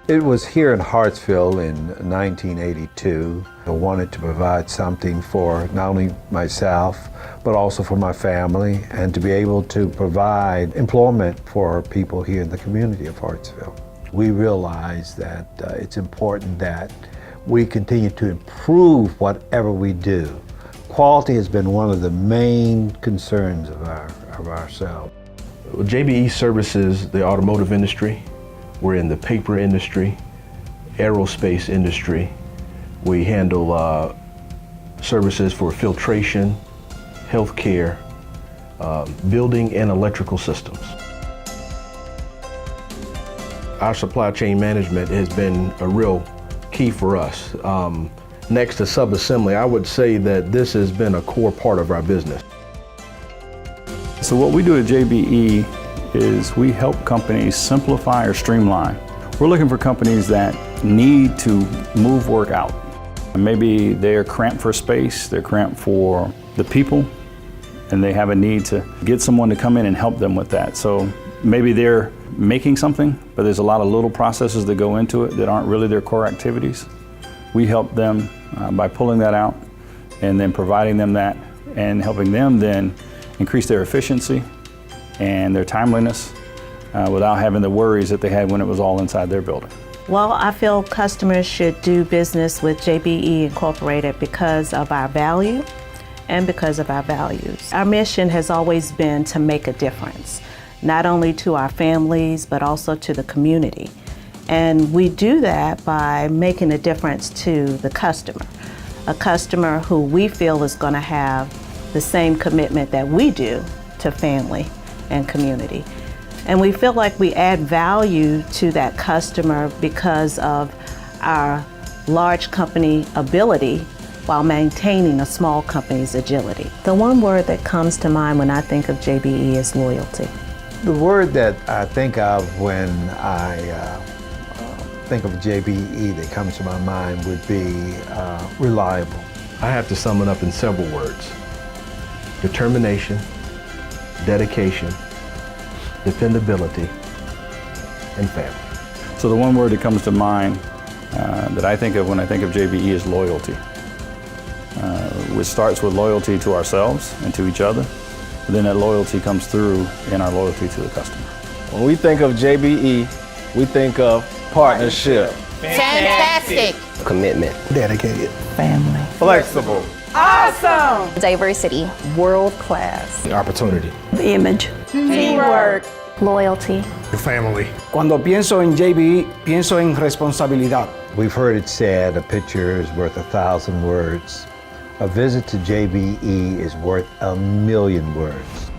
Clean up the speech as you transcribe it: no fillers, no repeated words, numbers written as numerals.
It was here in Hartsville in 1982. I wanted to provide something for not only myself, but also for my family, and to be able to provide employment for people here in the community of Hartsville. We realize that it's important that we continue to improve whatever we do. Quality has been one of the main concerns of ourselves. Well, JBE services the automotive industry. We're in the paper industry, aerospace industry. We handle services for filtration, healthcare, building and electrical systems. Our supply chain management has been a real key for us. Next to sub-assembly, I would say that this has been a core part of our business. So what we do at JBE is we help companies simplify or streamline. We're looking for companies that need to move work out. Maybe they're cramped for space, they're cramped for the people, and they have a need to get someone to come in and help them with that. So maybe they're making something, but there's a lot of little processes that go into it that aren't really their core activities. We help them by pulling that out and then providing them that and helping them then increase their efficiency and their timeliness without having the worries that they had when it was all inside their building. Well, I feel customers should do business with JBE Incorporated because of our value and because of our values. Our mission has always been to make a difference, not only to our families, but also to the community. And we do that by making a difference to the customer, a customer who we feel is going to have the same commitment that we do to family and community. And we feel like we add value to that customer because of our large company ability while maintaining a small company's agility. The one word that comes to mind when I think of JBE is loyalty. The word that I think of when I think of JBE that comes to my mind would be reliable. I have to sum it up in several words: determination, dedication, dependability, and family. So the one word that comes to mind that I think of when I think of JBE is loyalty, which starts with loyalty to ourselves and to each other, but then that loyalty comes through in our loyalty to the customer. When we think of JBE, we think of partnership, Fantastic. commitment, Dedicated. Family. flexible, Awesome. Diversity. World class. Opportunity. The image. Teamwork. Loyalty. Your family. Cuando pienso en JBE, pienso en responsabilidad. We've heard it said, a picture is worth 1,000 words. A visit to JBE is worth 1,000,000 words.